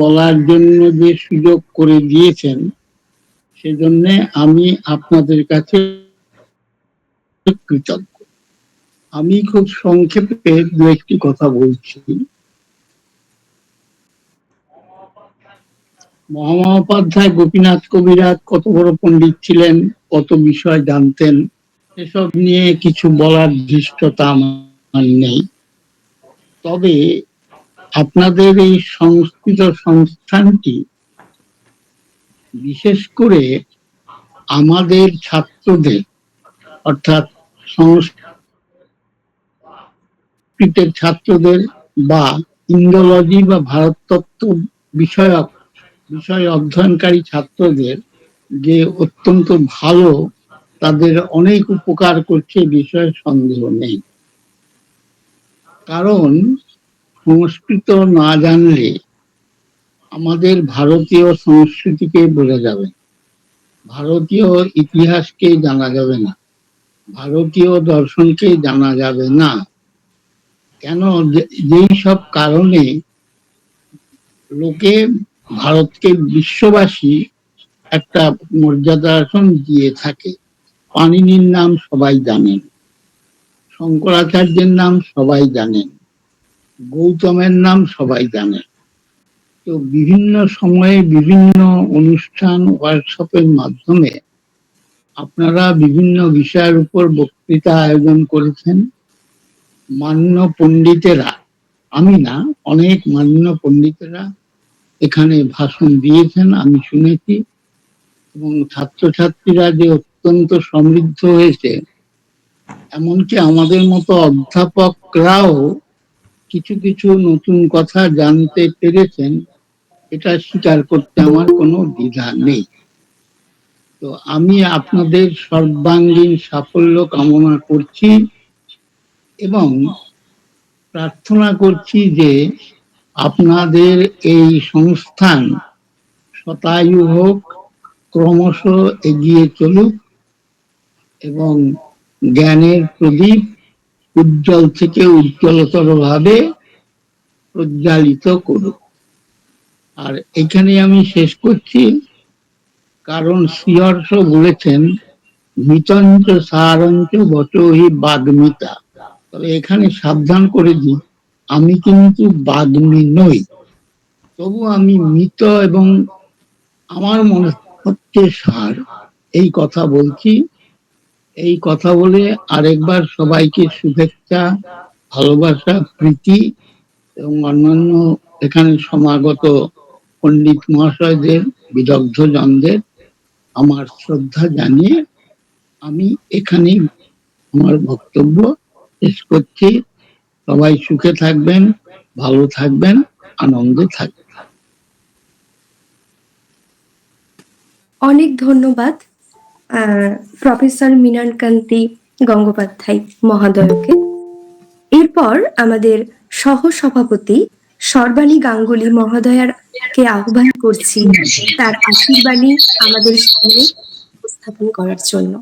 বলার জন্য যে সুযোগ করে দিয়েছেন সেজন্য আমি আপনাদের কাছে কৃতজ্ঞ। আমি খুব সংক্ষেপে দু একটি কথা বলছি। মহামহোপাধ্যায় গোপীনাথ কবিরাজ কত বড় পণ্ডিত ছিলেন, কত বিষয় জানতেন, এসব নিয়ে কিছু বলার ধৃষ্টতা আমার নেই। তবে আপনাদের এই সংস্কৃত সংস্থানটি বিশেষ করে আমাদের ছাত্রদের, অর্থাৎ সংস্কৃতের ছাত্রদের বা ইন্ডোলজি বা ভারততত্ত্ব বিষয়ক বিষয় অধ্যয়নকারী ছাত্রদের যে অত্যন্ত ভালো, তাদের অনেক উপকার করছে বিষয়ে সন্দেহ নেই। কারণ সংস্কৃত না জানলে আমাদের ভারতীয় সংস্কৃতিকে বোঝা যাবে, ভারতীয় ইতিহাসকে জানা যাবে না, ভারতীয় দর্শনকে জানা যাবে না। কেন? যেই সব কারণে লোকে ভারতকে বিশ্ববাসী একটা মর্যাদা আসন দিয়ে থাকে। পাণিনির নাম সবাই জানেন, শঙ্করাচার্যের নাম সবাই জানেন, গৌতমের নাম সবাই জানেন। তো বিভিন্ন সময়ে বিভিন্ন অনুষ্ঠান ওয়ার্কশপের মাধ্যমে আপনারা বিভিন্ন বিষয়ের উপর বক্তৃতা আয়োজন করেছেন। মান্য পণ্ডিতেরা, আমি না, অনেক মান্য পণ্ডিতেরা এখানে ভাষণ দিয়েছেন, আমি শুনেছি। এবং ছাত্রছাত্রীরা যে অত্যন্ত সমৃদ্ধ হয়েছে, এমনকি আমাদের মতো অধ্যাপকরাও কিছু কিছু নতুন কথা জানতে পেরেছেন, এটা স্বীকার করতে আমার কোনো দ্বিধা নেই। তো আমি আপনাদের সর্বাঙ্গীন সাফল্য কামনা করছি এবং প্রার্থনা করছি যে আপনাদের এই সংস্থান শতায়ু হোক, ক্রমশ এগিয়ে চলুক এবং জ্ঞানের প্রদীপ উজ্জ্বল থেকে উজ্জ্বলতর ভাবে প্রজ্বালিত করুক। আর এখানে আমি শেষ করছি, কারণ শ্রীহর্ষ বলেছেন মিতঞ্চ সারঞ্চ বচহি বাগ্মিতা। তবে এখানে সাবধান করে দিই, আমি কিন্তু বাগ্মী নই, তবু আমি মিত এবং আমার মনে হচ্ছে সার, এই কথা বলছি। এই কথা বলে আরেকবার সবাইকে শুভেচ্ছা, ভালোবাসা, প্রীতি এবং অন্যান্য এখানে সমাগত পণ্ডিত মহাশয়দের, বিদগ্ধ জনদের আমার শ্রদ্ধা জানিয়ে আমি এখানেই আমার বক্তব্য শেষ করছি। সবাই সুখে থাকবেন, ভালো থাকবেন, আনন্দে থাকবেন। অনেক ধন্যবাদ প্রফেসর মৃণালকান্তি গঙ্গোপাধ্যায় মহোদয়কে। এরপর আমাদের সহসভাপতি সর্বাণী গাঙ্গুলি মহোদয়াকে আহ্বান করছি তার আশীর্বাণী আমাদের সামনে উপস্থাপন করার জন্য।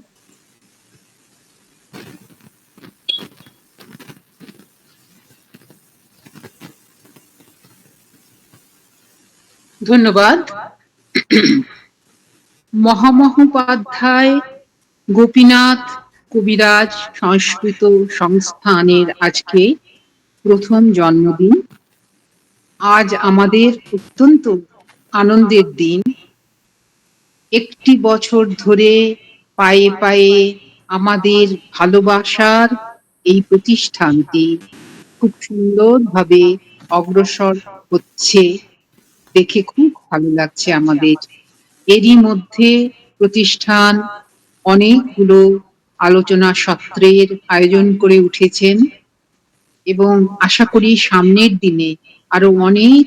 ধন্যবাদ। মহামহোপাধ্যায় গোপীনাথ কবিরাজ সংস্কৃত সংস্থানের আজকে প্রথম জন্মদিন। আজ আমাদের অত্যন্ত আনন্দের দিন। একটি বছর ধরে পায়ে পায়ে আমাদের ভালোবাসার এই প্রতিষ্ঠানটি খুব সুন্দরভাবে অগ্রসর হচ্ছে, দেখে খুব ভালো লাগছে আমাদের। এরই মধ্যে প্রতিষ্ঠান অনেকগুলো আলোচনা সত্রের আয়োজন করে উঠেছেন এবং আশা করি সামনের দিনে আরো অনেক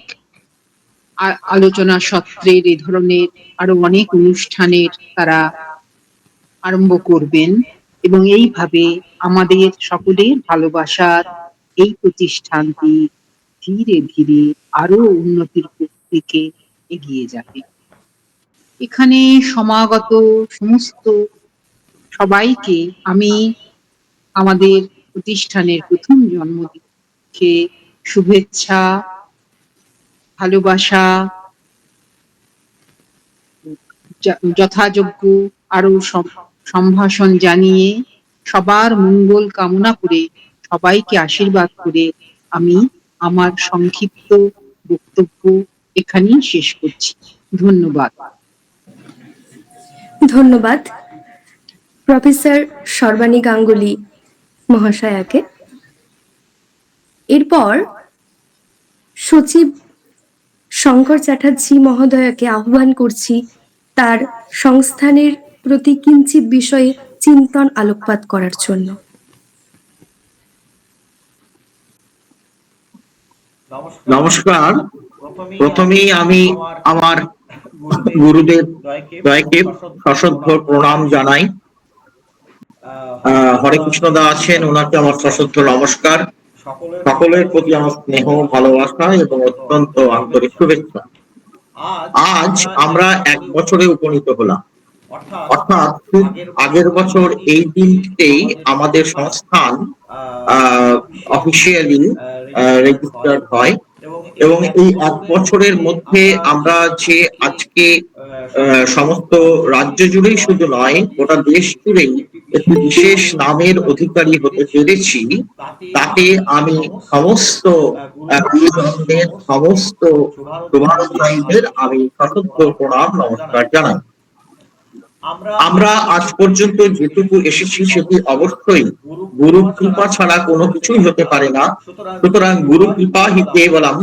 আলোচনা সত্রের এ ধরনের আরো অনেক অনুষ্ঠানের তারা আরম্ভ করবেন এবং এইভাবে আমাদের সকলের ভালোবাসার এই প্রতিষ্ঠানটি ধীরে ধীরে আরো উন্নতির দিকে এগিয়ে যাবে। এখানে সমাগত সমস্ত সবাইকে আমি আমাদের প্রতিষ্ঠানের প্রথম জন্মদিনকে শুভেচ্ছা, ভালোবাসা যথাযোগ্য আরো সম্ভাষণ জানিয়ে সবার মঙ্গল কামনা করে সবাইকে আশীর্বাদ করে আমি আমার সংক্ষিপ্ত বক্তব্য এখানেই শেষ করছি। ধন্যবাদ। ধন্যবাদ প্রফেসর সর্বাণী গাঙ্গুলি মহাশয়াকে। এরপর সচিব শঙ্কর চ্যাটার্জি মহোদয়কে আহ্বান করছি তার সংস্থানের প্রতি কিঞ্চিৎ বিষয়ে চিন্তন আলোকপাত করার জন্য। নমস্কার। প্রথমেই আমি আমার গুরুদেব দ্বয়কে সশ্রদ্ধ প্রণাম জানাই। হরে কৃষ্ণদা আছেন, ওনাকে আমার সশ্রদ্ধ নমস্কার। সকলের প্রতি আমার স্নেহ, ভালোবাসা এবং অত্যন্ত আন্তরিক শুভেচ্ছা। আজ আমরা 1 বছরে উপনীত হলাম, অর্থাৎ খুব আগের বছর এই দিনটিতেই আমাদের সংস্থান অফিসিয়ালি রেজিস্টার্ড হয় এবং এই 1 বছরের মধ্যে আমরা যে আজকে সমস্ত রাজ্য জুড়েই শুধু নয়, গোটা দেশ জুড়েই একটি বিশেষ নামের অধিকারী হতে পেরেছি, তাতে আমি সমস্ত গুরুজনদের, সমস্ত শুভানুধ্যায়ীদের আমি সশ্রদ্ধ প্রণাম নমস্কার জানাই। আমরা আজ পর্যন্ত যেটুকু এসেছি সেটি অবশ্যই গুরু কৃপা ছাড়া কোনো কিছুই হতে পারে না। সুতরাং গুরু কৃপা হি কেবলম,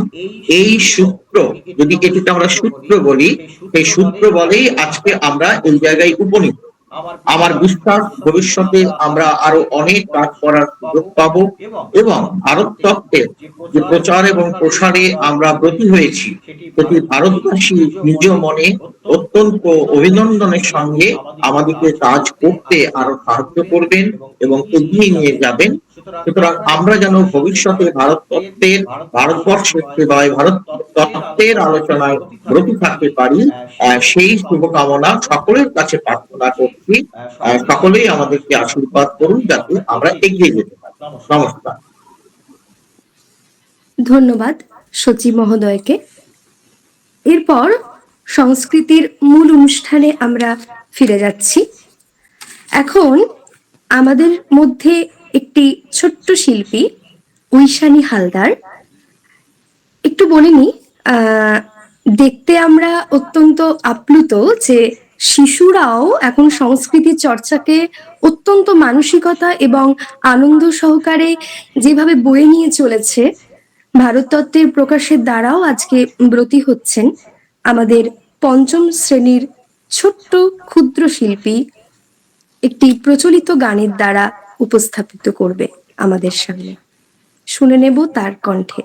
এই সূত্র, যদি এটিকে আমরা সূত্র বলি, সেই সূত্র বলেই আজকে আমরা এই জায়গায় উপনীত। আমার বিশ্বাস ভবিষ্যতে আমরা আরো অনেক কাজ করার সুযোগ পাব এবং ভারত তত্ত্বের যে প্রচার এবং প্রসারে আমরা ব্রতী হয়েছি সেটি ভারতবাসী নিজ মনে অত্যন্ত অভিনন্দনের সঙ্গে আমাদেরকে কাজ করতে আরো সাহায্য করবেন এবং এগিয়ে নিয়ে যাবেন। সুতরাং আমরা যেন ভবিষ্যতে ভারত তত্ত্বের, ভারতবর্ষের সেবায়, ভারত তত্ত্বের আলোচনায় ব্রতী থাকতে পারি, সেই শুভকামনা সকলের কাছে প্রার্থনা করছি। সকলেই আমাদেরকে আশীর্বাদ করুন যাতে আমরা এগিয়ে যেতে পারি। নমস্কার। ধন্যবাদ সচিব মহোদয়কে। এরপর সংস্কৃতির মূল অনুষ্ঠানে আমরা ফিরে যাচ্ছি। এখন আমাদের মধ্যে একটি ছোট্ট শিল্পী ঐশানী হালদার, একটু বলে নি, দেখতে আমরা অত্যন্ত আপ্লুত যে শিশুরাও এখন সংস্কৃতি চর্চাকে অত্যন্ত মানসিকতা এবং আনন্দ সহকারে যেভাবে বয়ে নিয়ে চলেছে, ভারততত্ত্বের প্রকাশের দ্বারাও আজকে ব্রতী হচ্ছেন। আমাদের 5ম শ্রেণীর ছোট্ট ক্ষুদ্র শিল্পী একটি প্রচলিত গানের দ্বারা উপস্থাপিত করবে আমাদের সামনে। শুনে নেব তার কণ্ঠে।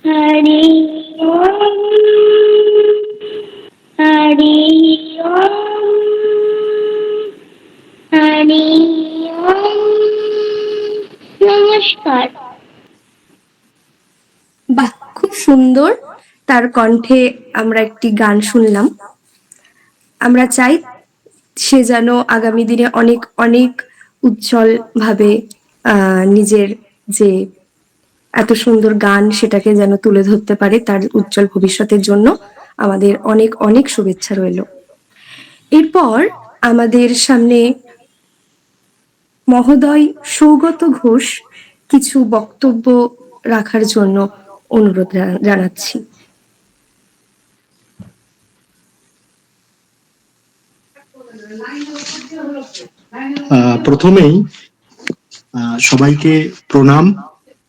Hari Om. সুন্দর তার কণ্ঠে আমরা একটি গান শুনলাম। আমরা চাই সে যেন আগামী দিনে অনেক অনেক উজ্জ্বল ভাবে নিজের যে এত সুন্দর গান সেটাকে যেন তুলে ধরতে পারে। তার উজ্জ্বল ভবিষ্যতের জন্য আমাদের অনেক অনেক শুভেচ্ছা রইল। এরপর আমাদের সামনে মহোদয় সৌগত ঘোষ কিছু বক্তব্য রাখার জন্য অনুরোধ জানাচ্ছি। প্রথমেই সবাইকে প্রণাম,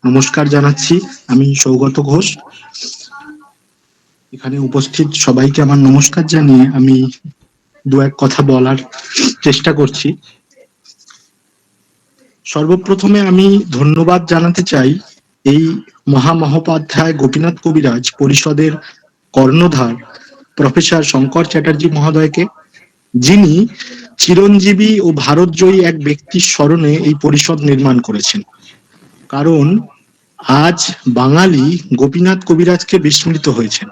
নমস্কার জানাচ্ছি। আমি সৌগত ঘোষ। এখানে উপস্থিত সবাইকে আমার নমস্কার জানিয়ে আমি দু এক কথা বলার চেষ্টা করছি। সর্বপ্রথমে আমি ধন্যবাদ জানাতে চাই এই মহামহোপাধ্যায় গোপীনাথ কবিরাজ পরিষদের কর্ণধার প্রফেসর শঙ্কর চ্যাটার্জি মহোদয়কে, যিনি চিরঞ্জীবী ও ভারতজয়ী এক ব্যক্তির স্মরণে এই পরিষদ নির্মাণ করেছেন। কারণ আজ বাঙালি গোপীনাথ কবিরাজকে বিস্মৃত হয়েছেন।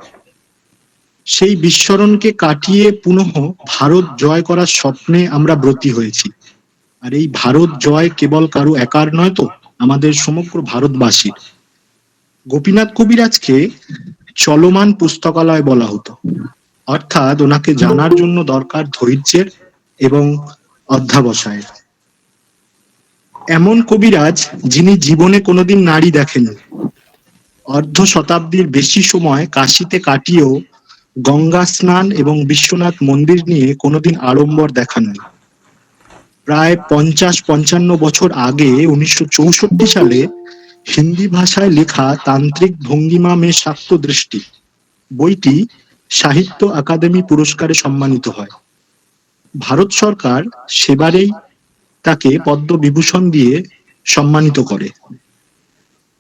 সেই বিস্মরণকে কাটিয়ে পুনঃ ভারত জয় করার স্বপ্নে আমরা ব্রতী হয়েছি। আর এই ভারত জয় কেবল কারো একার নয় তো, আমাদের সমগ্র ভারতবাসীর। গোপীনাথ কবিরাজকে চলমান পুস্তকালয় বলা হতো, অর্থাৎ ওনাকে জানার জন্য দরকার ধৈর্যের এবং অধ্যাবসায়ের। এমন কবিরাজ যিনি জীবনে কোনোদিন নারী দেখেননি, অর্ধ শতাব্দীর বেশি সময় কাশীতে কাটিয়েও গঙ্গা স্নান এবং বিশ্বনাথ মন্দির নিয়ে কোনোদিন আড়ম্বর দেখাননি। প্রায় 50-55 বছর আগে 1964 সালে হিন্দি ভাষায় লেখা তান্ত্রিক ভঙ্গিমা মে শাক্ত দৃষ্টি বইটি সাহিত্য আকাদেমি পুরস্কারে সম্মানিত হয়। ভারত সরকার সেবারেই তাকে পদ্মবিভূষণ দিয়ে সম্মানিত করে।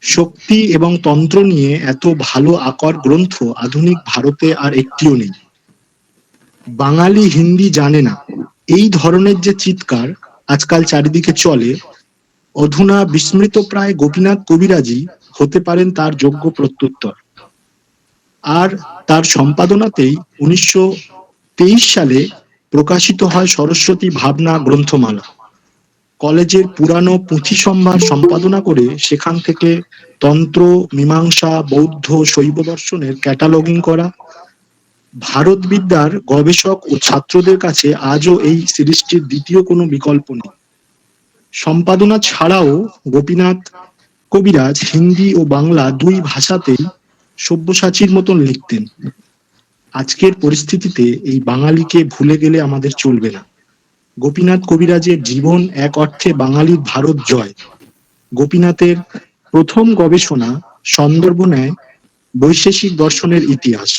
শক্তি এবং তন্ত্র নিয়ে এত ভালো আকর গ্রন্থ আধুনিক ভারতে আর একটিও নেই। বাঙালি হিন্দি জানে না, এই ধরনের যে চিৎকার আজকাল চারিদিকে চলে, অধুনা বিস্মৃত প্রায় গোপীনাথ কবিরাজই হতে পারেন তার যোগ্য প্রত্যুত্তর। আর তার সম্পাদনাতেই 1923 সালে প্রকাশিত হয় সরস্বতী ভাবনা গ্রন্থমালা। কলেজের পুরানো পুঁথি সম্ভার সম্পাদনা করে সেখান থেকে তন্ত্র, মীমাংসা, বৌদ্ধ, শৈব দর্শনের ক্যাটালগিং করা। ভারত বিদ্যার গবেষক ও ছাত্রদের কাছে আজও এই সিরিজটির দ্বিতীয় কোনো বিকল্প নেই। সম্পাদনা ছাড়াও গোপীনাথ কবিরাজ হিন্দি ও বাংলা দুই ভাষাতেই সব্যসাচীর মতন লিখতেন। আজকের পরিস্থিতিতে এই বাঙালিকে ভুলে গেলে আমাদের চলবে না। গোপীনাথ কবিরাজের জীবন এক অর্থে বাঙালির ভারত জয়। গোপীনাথের প্রথম গবেষণা সন্দর্ভ নেয় বৈশেষিক দর্শনের ইতিহাস।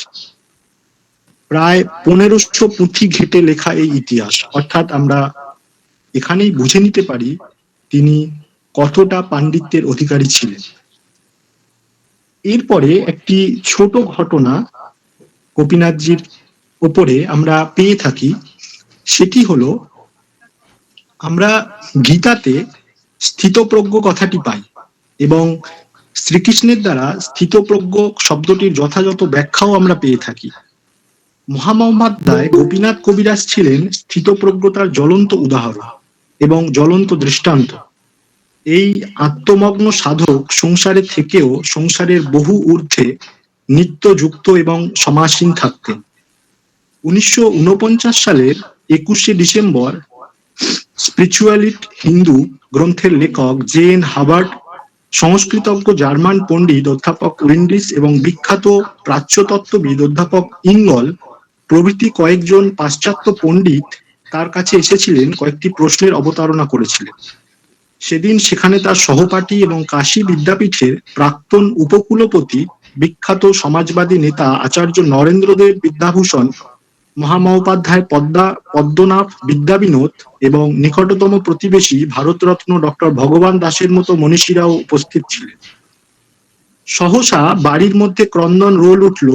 প্রায় 1500 পুঁথি ঘেটে লেখা এই ইতিহাস, অর্থাৎ আমরা এখানেই বুঝে নিতে পারি তিনি কতটা পাণ্ডিত্যের অধিকারী ছিলেন। এরপরে একটি ছোট ঘটনা গোপীনাথজির ওপরে আমরা পেয়ে থাকি। সেটি হলো, আমরা গীতাতে স্থিতপ্রজ্ঞ কথাটি পাই এবং শ্রীকৃষ্ণের দ্বারা স্থিতপ্রজ্ঞ শব্দটির যথাযথ ব্যাখ্যাও আমরা পেয়ে থাকি। মহামহোপাধ্যায় গোপীনাথ কবিরাজ ছিলেন স্থিতপ্রজ্ঞতার জ্বলন্ত উদাহরণ এবং জ্বলন্ত দৃষ্টান্ত। এই আত্মমগ্ন সাধক সংসারে থেকেও সংসারের বহু ঊর্ধ্বে নিত্যযুক্ত এবং সমাসীন থাকতেন। 1949 সালের 21শে ডিসেম্বর স্পিরিচুয়ালিট হিন্দু গ্রন্থের লেখক জে.এন. হাবার্ট, সংস্কৃতজ্ঞ জার্মান পণ্ডিত অধ্যাপক উইন্ডিস এবং বিখ্যাত প্রাচ্যতত্ত্ববিদ অধ্যাপক ইঙ্গল প্রভৃতি কয়েকজন পাশ্চাত্য পণ্ডিত তার কাছে এসেছিলেন, কয়েকটি প্রশ্নের অবতারণা করেছিলেন। সেদিন সেখানে তার সহপাঠী এবং কাশী বিদ্যাপীঠের প্রাক্তন উপকুলপতি বিখ্যাত সমাজবাদী নেতা আচার্য নরেন্দ্রদেব বিদ্যাভূষণ, মহামহোপাধ্যায় পদ্মনাভ বিদ্যাবিনোদ এবং নিকটতম প্রতিবেশী ভারতরত্ন ডক্টর ভগবান দাসের মতো মনীষীরাও উপস্থিত ছিলেন। সহসা বাড়ির মধ্যে ক্রন্দন রোল উঠল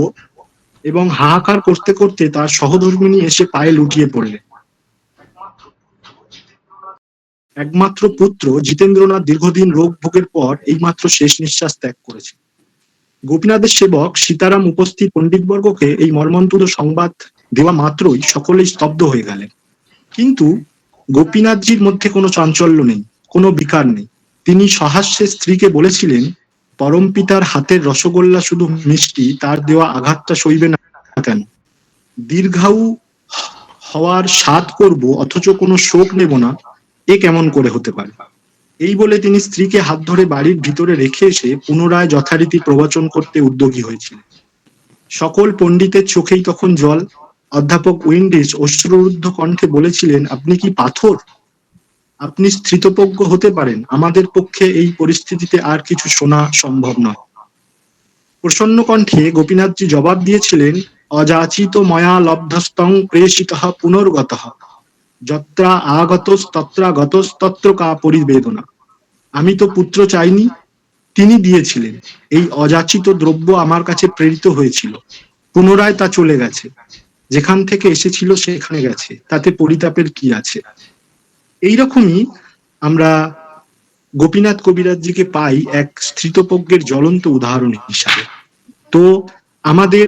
এবং হাহাকার করতে করতে তার সহধর্মিণী এসে পায়ে লুটিয়ে পড়লেন। একমাত্র পুত্র জিতেন্দ্রনাথ দীর্ঘদিন রোগ ভোগের পর এইমাত্র শেষ নিঃশ্বাস ত্যাগ করেছে। গোপীনাথের সেবক সীতারাম উপস্থিত পণ্ডিতবর্গকে এই মর্মন্তুদ সংবাদ দেওয়া মাত্রই সকলেই স্তব্ধ হয়ে গেলেন। কিন্তু গোপীনাথজির মধ্যে কোনো চাঞ্চল্য নেই, কোনো বিকার নেই। তিনি সহাস্যে স্ত্রীকে বলেছিলেন, পরম পিতার হাতের রসগোল্লা শুধু মিষ্টি, তার দেওয়া আঘাতটা সইবে না কেন? দীর্ঘায়ু হওয়ার স্বাদ করব অথচ কোনো শোক নেব না, এ কেমন করে হতে পারে? এই বলে তিনি স্ত্রীকে হাত ধরে বাড়ির ভিতরে রেখে এসে পুনরায় যথারীতি প্রবচন করতে উদ্যোগী হয়েছিলেন। সকল পণ্ডিতের চোখেই তখন জল। অধ্যাপক উইন্ডিজ অশ্রুরুদ্ধ কণ্ঠে বলেছিলেন, আপনি কি পাথর? আপনি স্থিতপ্রজ্ঞ হতে পারেন, আমাদের পক্ষে এই পরিস্থিতিতে আর কিছু শোনা সম্ভব নয়। প্রসন্ন কণ্ঠে গোপীনাথজি জবাব দিয়েছিলেন, অযাচিত ময়া লব্ধস্তং প্রেষিতঃ পুনর্গতঃ যত্রা আগতস্তত্রা গতস্তত্র কা পরিবেদনা। আমি তো পুত্র চাইনি, তিনি দিয়েছিলেন। এই অযাচিত দ্রব্য আমার কাছে প্রেরিত হয়েছিল, পুনরায় তা চলে গেছে। যেখান থেকে এসেছিল সেখানে গেছে, তাতে পরিতাপের কি আছে? এইরকমই আমরা গোপীনাথ কবিরাজজিকে পাই এক স্থিতপ্রজ্ঞের জ্বলন্ত উদাহরণ হিসাবে। তো আমাদের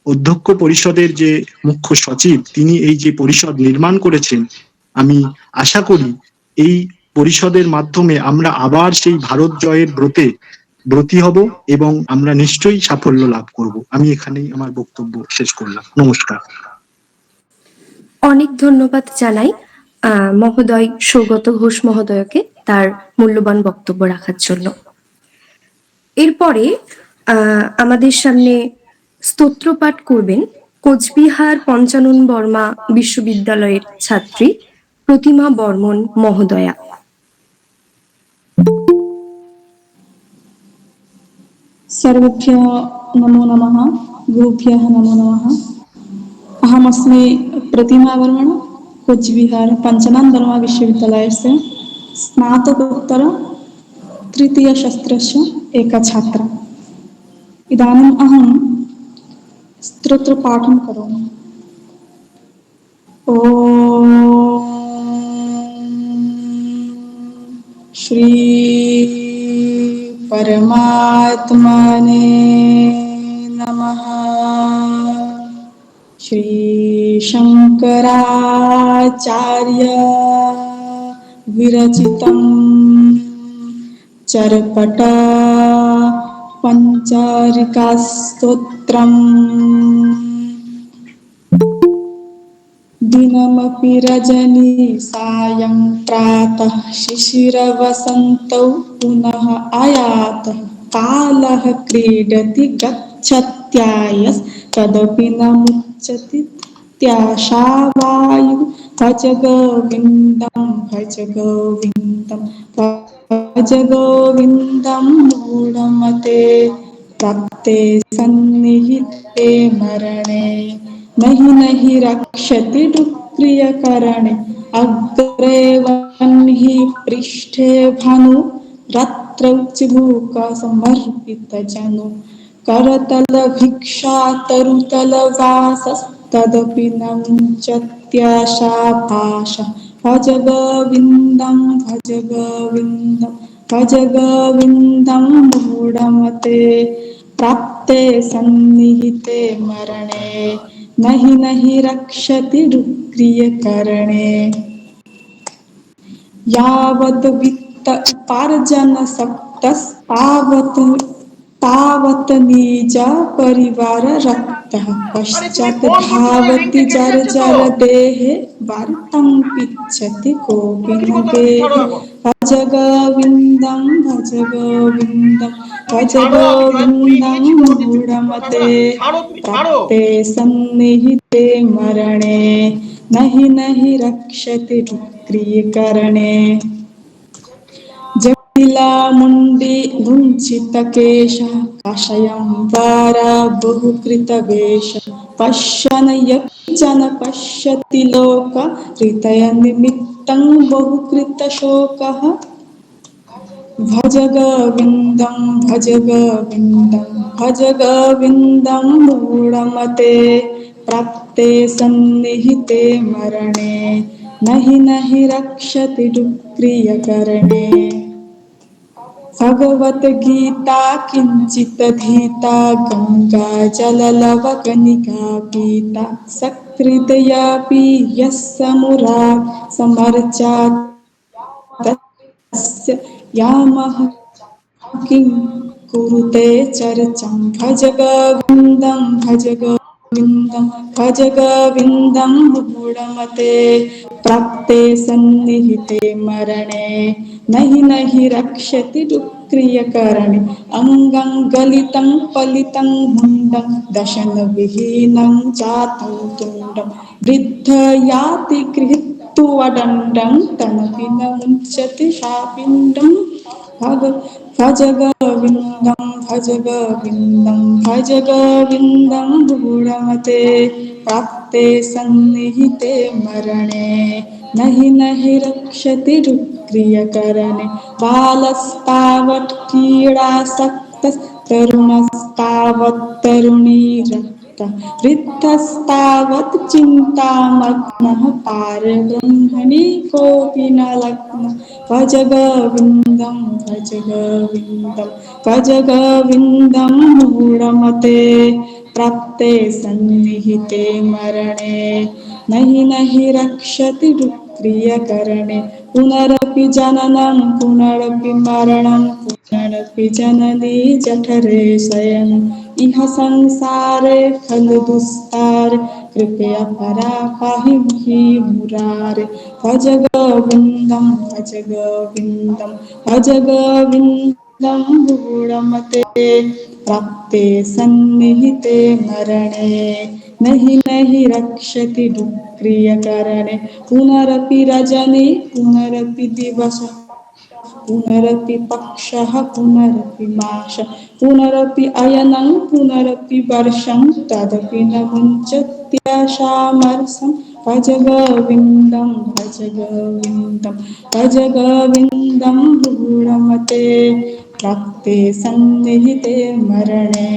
অধ্যক্ষ পরিষদের যে মুখ্য সচিব, তিনি এই যে পরিষদ নির্মাণ করেছেন, আমি আশা করি এই পরিষদের মাধ্যমে আমরা আবার সেই ভারত জয়ের ব্রতী হব এবং আমরা নিশ্চয়ই সাফল্য লাভ করব। আমি এখানেই আমার বক্তব্য শেষ করলাম। নমস্কার। অনেক ধন্যবাদ জানাই মহোদয় সৌগত ঘোষ মহোদয়কে তার মূল্যবান বক্তব্য রাখার জন্য। এরপরে আমাদের সামনে স্তোত্র পাঠ করবেন কোচবিহার পঞ্চানন বর্মা বিশ্ববিদ্যালয়ের ছাত্রী প্রতিমা বর্মন মহোদয়া। सर्वेभ्यः नमो नमः, गुरुभ्यः नमो नमः। अहमस्मि प्रतिमा वर्मण, कोच्बिहार पञ्चनन वर्मा विश्वविद्यालयस्य स्नातकोत्तर तृतीयशास्त्रस्य एका छात्रा। इदानीम् अहं स्तोत्रपाठं करोमि। ॐ श्री परमात्मने नमः। श्री शंकराचार्य विरचितं चरपट पंचारिका स्तोत्रम् दिनमपि रजनी सायं प्रातः शिशिरवसन्तौ पुनः आयातः कालः क्रीडति गच्छत्यायस्तदपि न मुच्यति त्याशावायु। भज गोविन्दं भज गोविन्दं भज गोविन्दं मूढमते प्राप्ते सन्निहिते मरणे नहि नहि रक्षति दुःप्रियकरणे। अग्रे वह्नि पृष्ठे भानु रात्रौ चिबुक समर्पितजनु। करतल भिक्षा तरुतल वासस्तदपि न मुञ्चत्याशापाश। भज गोविन्दं भज गोविन्दं भज गोविन्दं मूढमते प्राप्ते सन्निहिते मरणे नहि नहि रक्षति दुःप्रियकरणे। यावद् वित्त उपार्जन शक्तस्तावत् निज परिवार रक्तः। पश्चात् धावति जर्जर देहे वार्तं पिच्छति कोऽपि न गेहे। भज गोविन्दं भज गोविन्दं भज गोविन्दं मूढमते प्राप्ते सन्निहिते मरणे नहि नहि रक्षति दुःप्रियकरणे। जटिला मुण्डी लुञ्छितकेश काषयं वारा बहुकृतवेष। पश्यन् यज्जन पश्यति लोक हृदयनिमित्तं बहुकृतशोकः। भज गोविन्दं भज गोविन्दं भज गोविन्दं मूढमते प्राप्ते सन्निहिते मरणे नहि नहि रक्षति दुःप्रियकरणे। भगवद्गीता किञ्चित् धीता गङ्गा जललवकणिका पीता सकृदयापि यस्य मुरा समर्चा तस्य यामः किं कुरुते चर्चां भज गोविन्दं भज गोविन्दं भज गोविन्दं मूढमते प्राप्ते सन्निहिते मरणे नहि रक्षति दुःक्रियकरणे अङ्गं गलितं पलितं मुण्डं दशनविहीनं जातं तुण्डं वृद्ध याति गृहीत्वा तमपि न मुञ्चति शापिण्डं भज गोविन्दं भज गोविन्दं भज गोविन्दं मूढमते प्राप्ते सन्निहिते मरणे नहि रक्षति दुःक्रियकरणे बालस्तावत् क्रीडासक्तः तरुणस्तावत् तरुणीरक्तः वृद्धस्तावत् चिन्तामग्नः पारब्रह्मणि कोऽपि न लग्नः भज गोविन्दं भज गोविन्दं भज गोविन्दं मूढमते प्राप्ते सन्निहिते मरणे नहि रक्षति दुःक्रियकरणे पुनरपि जननं पुनरपि मरणं पुनरपि जननी जठरे शयनम् इह संसारे खलु दुस्तारे कृपया परा पाहि मुरारे भज गोविन्दं भज गोविन्दं भज गोविन्दं मूढमते प्राप्ते सन्निहिते मरणे नहि रक्षति दुःक्रियकरणे पुनरपि रजनी पुनरपि दिवसः पुनरपि पक्षः पुनरपि मासः पुनरपि अयनं पुनरपि वर्षं तदपि न मुञ्चत्याशामर्षं भज गोविन्दं भज गोविन्दं भज गोविन्दं मूढमते प्राप्ते सन्निहिते मरणे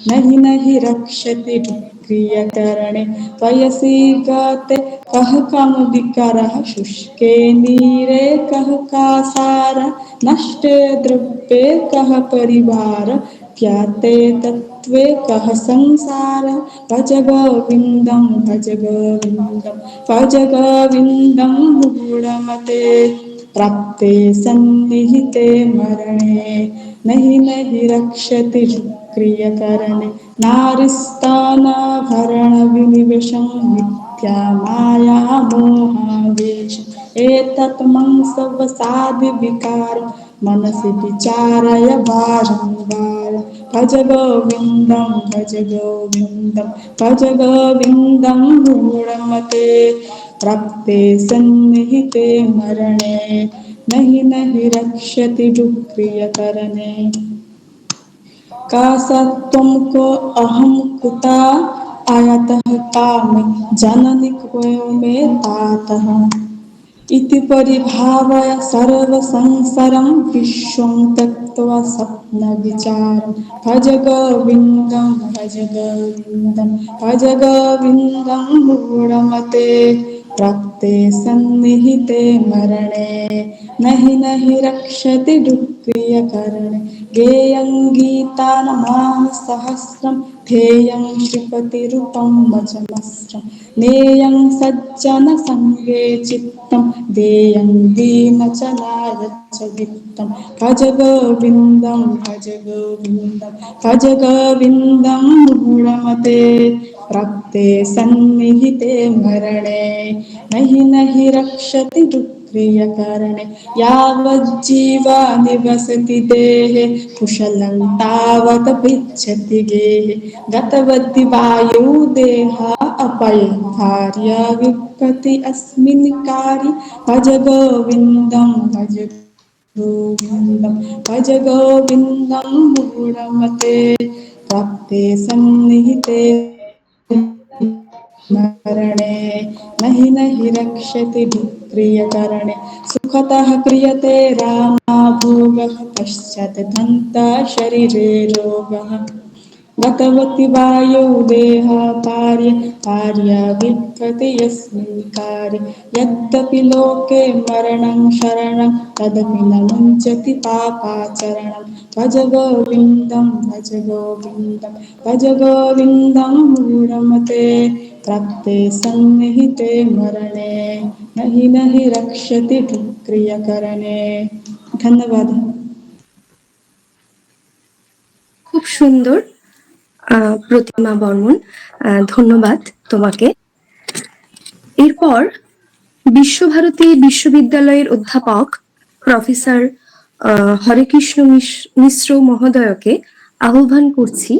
नहि रक्षति दुःक्रियकरणे वयसि गते कः कमुदिकरः शुष्के नीरे कः कासारः नष्टे द्रव्ये कः परिवारः ज्ञाते तत्त्वे कः संसारः भज गोविन्दं भज गोविन्दं भज गोविन्दं मूढमते प्राप्ते सन्निहिते मरणे नहि रक्षति दुःक्रियकरणे नारिस्तानाभरणविनिवेशं मिथ्या माया मोहावेशम् एतत् मंसवसादिविकारं मनसि विचारय बारंबार भज गोविन्दं भज गोविन्दं भज गोविन्दं मूढमते प्राप्ते सन्निहिते मरणे नहि रक्षति दुःक्रियकरणे का सत्वं को अहं कुता आयतः कामे जननि क्वयो मे तातः इति परिभावय सर्वसंसारं विश्वं त्यक्त्वा स्वप्नविचारं भज गोविन्दं भज गोविन्दं भज गोविन्दं मूढमते प्राप्ते सन्निहिते मरणे नहि रक्षति दुःक्रियकरणे गेयं गीतानां सहस्रं ध्येयं श्रीपतिरूपं भजमस्रं नेयं सज्जनसङ्गे चित्तं देयं दीनचलाय च वित्तं भज गोविन्दं भज गोविन्दं भज गोविन्दं मूढमते प्राप्ते सन्निहिते मरणे नहि रक्षति दुःक्रियकरणे यावज्जीवा निवसति देहे कुशलं तावत् पृच्छति गेहे गतवति वायु देहा अपयं भार्या विपत्ति अस्मिन् कार्ये भज गोविन्दं भज गोविन्दं भज गोविन्दं मूढमते प्राप्ते सन्निहिते मरणे नहि रक्षति दुःक्रियकरणे सुखतः क्रियते रामा भोगः पश्चात् दन्तः शरीरे रोगः गतवति वायौ देहापार्य कार्य विद्यते यस्मिन् कार्ये यद्यपि लोके मरणं शरणं तदपि न मुञ्चति पापाचरणं भज गोविन्दं भज गोविन्दं भज गोविन्दं मूढमते प्राप्ते सन्निहिते मरणे नहि रक्षति क्रियकरणे। धन्यवाद। খুব সুন্দর প্রতিমা বর্মন, ধন্যবাদ তোমাকে। এরপর বিশ্বভারতী বিশ্ববিদ্যালয়ের অধ্যাপক প্রফেসর হরেকৃষ্ণ মিশ্র মহোদয়কে আহ্বান করছি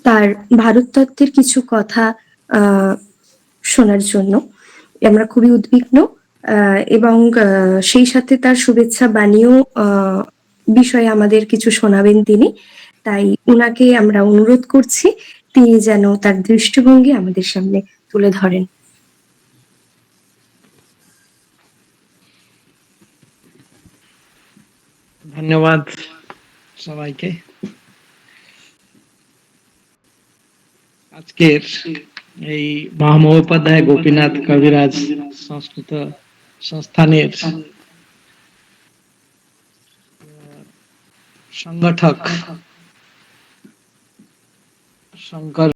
তার ভারততত্ত্বের কিছু কথা শোনার জন্য। আমরা খুবই উদ্বিগ্ন এবং সেই সাথে তার শুভেচ্ছা বাণীও বিষয়ে আমাদের কিছু শোনাবেন তিনি। তাই উনাকে আমরা অনুরোধ করছি তিনি যেন তার দৃষ্টিভঙ্গি আমাদের সামনে তুলে ধরেন। ধন্যবাদ সবাইকে। আজকের এই মহামহোপাধ্যায় গোপীনাথ কবিরাজ সংস্কৃত সংস্থানের সংগঠক শঙ্কর